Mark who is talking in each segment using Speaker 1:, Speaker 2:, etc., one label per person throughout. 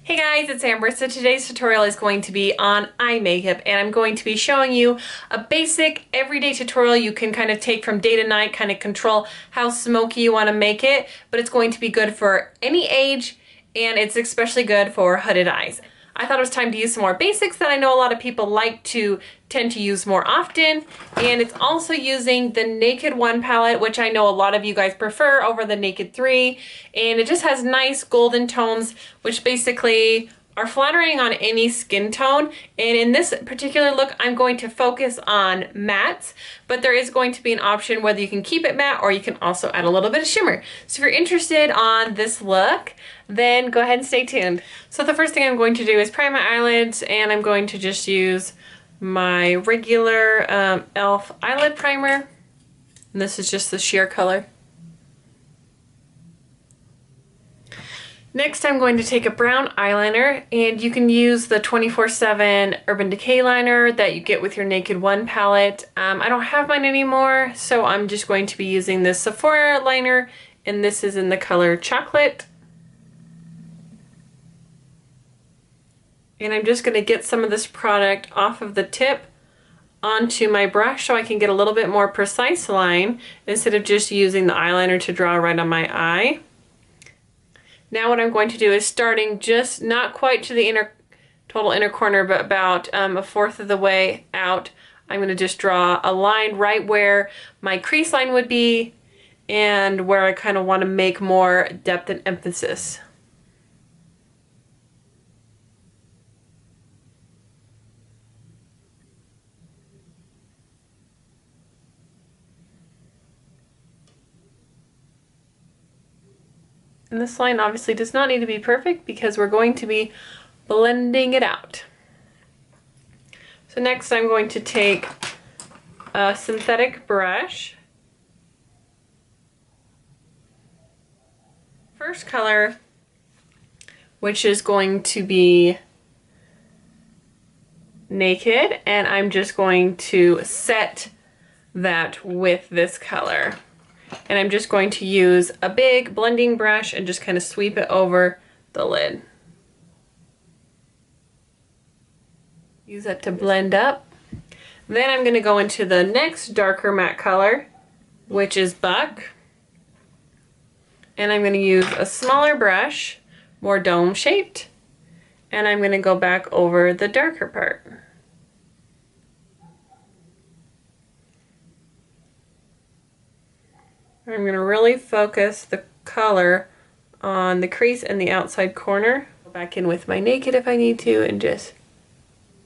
Speaker 1: Hey guys, it's Amber. So today's tutorial is going to be on eye makeup, and I'm going to be showing you a basic everyday tutorial you can kind of take from day to night, kind of control how smoky you want to make it, but it's going to be good for any age, and it's especially good for hooded eyes. I thought it was time to use some more basics that I know a lot of people tend to use more often, and it's also using the Naked 1 palette, which I know a lot of you guys prefer over the Naked 3, and it just has nice golden tones, which basically are flattering on any skin tone. And in this particular look, I'm going to focus on mattes, but there is going to be an option whether you can keep it matte or you can also add a little bit of shimmer. So if you're interested on this look, then go ahead and stay tuned. So the first thing I'm going to do is prime my eyelids, and I'm going to just use my regular e.l.f. eyelid primer. And this is just the sheer color. Next, I'm going to take a brown eyeliner, and you can use the 24/7 Urban Decay liner that you get with your Naked 1 palette. I don't have mine anymore, so I'm just going to be using this Sephora liner, and this is in the color Chocolate. And I'm just going to get some of this product off of the tip onto my brush so I can get a little bit more precise line instead of just using the eyeliner to draw right on my eye. Now what I'm going to do is, starting just not quite to the total inner corner, but about a fourth of the way out, I'm going to just draw a line right where my crease line would be and where I kind of want to make more depth and emphasis. And this line obviously does not need to be perfect because we're going to be blending it out. So next I'm going to take a synthetic brush. First color, which is going to be Naked, and I'm just going to set that with this color. And I'm just going to use a big blending brush and just kind of sweep it over the lid. Use that to blend up. Then I'm going to go into the next darker matte color, which is Buck. And I'm going to use a smaller brush, more dome shaped, and I'm going to go back over the darker part. I'm going to really focus the color on the crease and the outside corner. Go back in with my Naked if I need to and just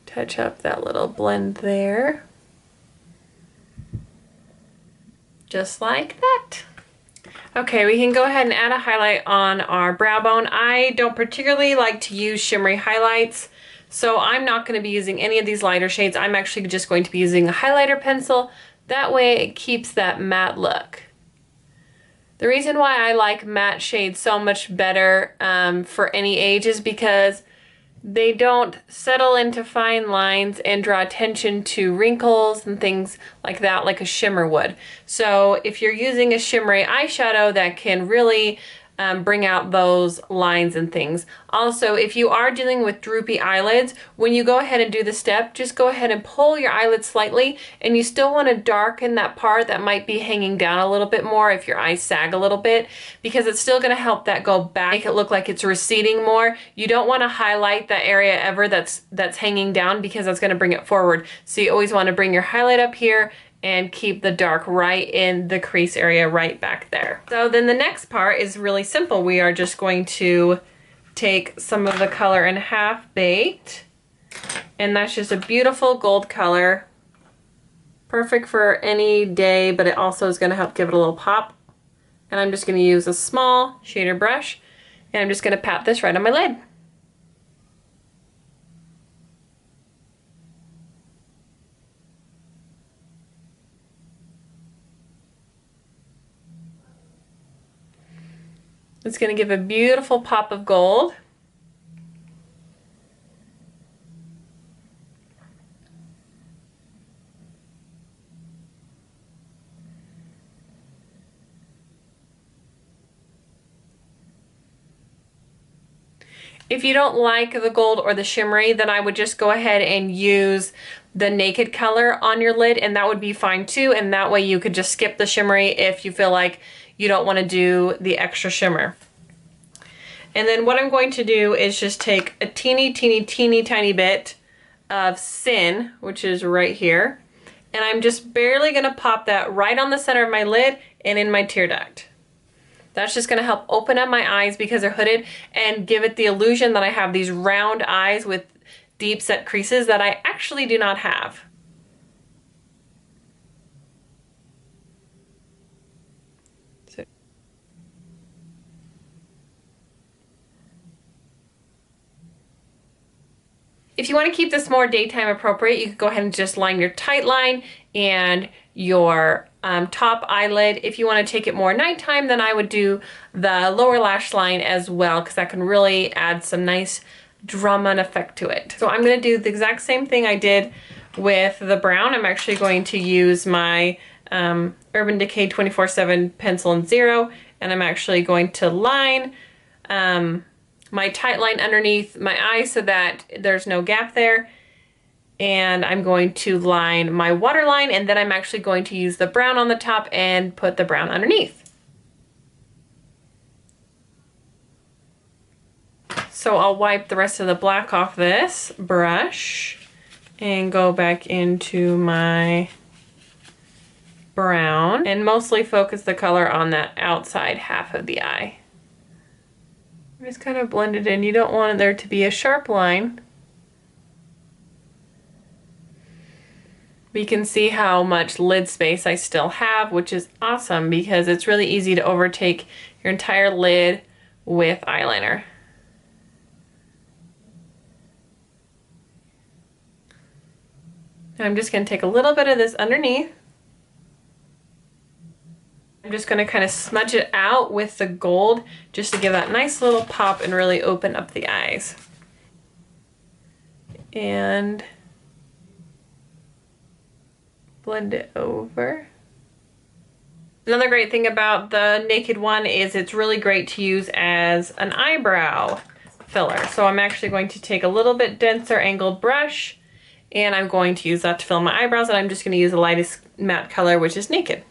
Speaker 1: touch up that little blend there. Just like that. Okay, we can go ahead and add a highlight on our brow bone. I don't particularly like to use shimmery highlights, so I'm not going to be using any of these lighter shades. I'm actually just going to be using a highlighter pencil. That way it keeps that matte look. The reason why I like matte shades so much better for any age is because they don't settle into fine lines and draw attention to wrinkles and things like that like a shimmer would. So if you're using a shimmery eyeshadow, that can really bring out those lines and things. Also, if you are dealing with droopy eyelids, when you go ahead and do the step, just go ahead and pull your eyelids slightly, and you still want to darken that part that might be hanging down a little bit more if your eyes sag a little bit, because it's still going to help that go back, make it look like it's receding more. You don't want to highlight that area ever that's hanging down, because that's going to bring it forward. So you always want to bring your highlight up here and keep the dark right in the crease area right back there. So then the next part is really simple. We are just going to take some of the color in Half Baked, and that's just a beautiful gold color. Perfect for any day, but it also is going to help give it a little pop. And I'm just going to use a small shader brush, and I'm just going to pat this right on my lid. It's going to give a beautiful pop of gold. If you don't like the gold or the shimmery, then I would just go ahead and use the naked color on your lid, and that would be fine too. And that way you could just skip the shimmery if you feel like you don't want to do the extra shimmer. And then what I'm going to do is just take a teeny tiny bit of Sin, which is right here, and I'm just barely going to pop that right on the center of my lid and in my tear duct. That's just going to help open up my eyes because they're hooded and give it the illusion that I have these round eyes with deep set creases that I actually do not have. If you want to keep this more daytime appropriate, you could go ahead and just line your tight line and your top eyelid. If you want to take it more nighttime, then I would do the lower lash line as well, because that can really add some nice drama and effect to it. So I'm going to do the exact same thing I did with the brown. I'm actually going to use my Urban Decay 24/7 pencil in 0, and I'm actually going to line my tight line underneath my eye so that there's no gap there. And I'm going to line my waterline, and then I'm actually going to use the brown on the top and put the brown underneath. So I'll wipe the rest of the black off this brush and go back into my brown and mostly focus the color on that outside half of the eye. Just kind of blend it in. You don't want there to be a sharp line. But you can see how much lid space I still have, which is awesome because it's really easy to overtake your entire lid with eyeliner. Now I'm just going to take a little bit of this underneath. I'm just going to kind of smudge it out with the gold just to give that nice little pop and really open up the eyes. And blend it over. Another great thing about the naked one is it's really great to use as an eyebrow filler. So I'm actually going to take a little bit denser angled brush, and I'm going to use that to fill my eyebrows, and I'm just going to use the lightest matte color, which is Naked.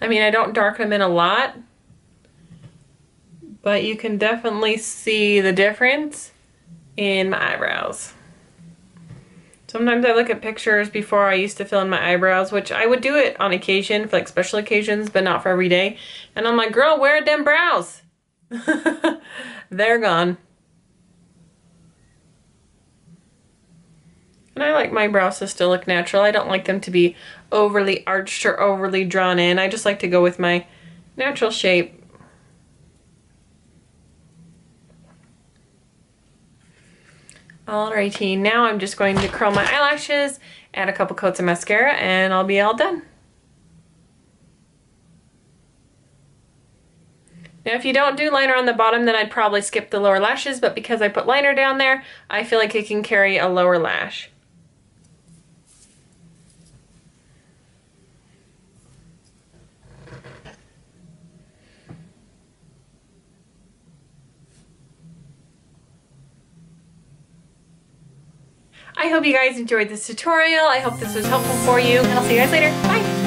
Speaker 1: I mean, I don't darken them in a lot, but you can definitely see the difference in my eyebrows. Sometimes I look at pictures before I used to fill in my eyebrows, which I would do it on occasion for like special occasions, but not for every day. And I'm like, girl, where are them brows? They're gone. And I like my brows to still look natural. I don't like them to be overly arched or overly drawn in. I just like to go with my natural shape. Alrighty, now I'm just going to curl my eyelashes, add a couple coats of mascara, and I'll be all done. Now if you don't do liner on the bottom, then I'd probably skip the lower lashes, but because I put liner down there, I feel like it can carry a lower lash. I hope you guys enjoyed this tutorial. I hope this was helpful for you, and I'll see you guys later. Bye!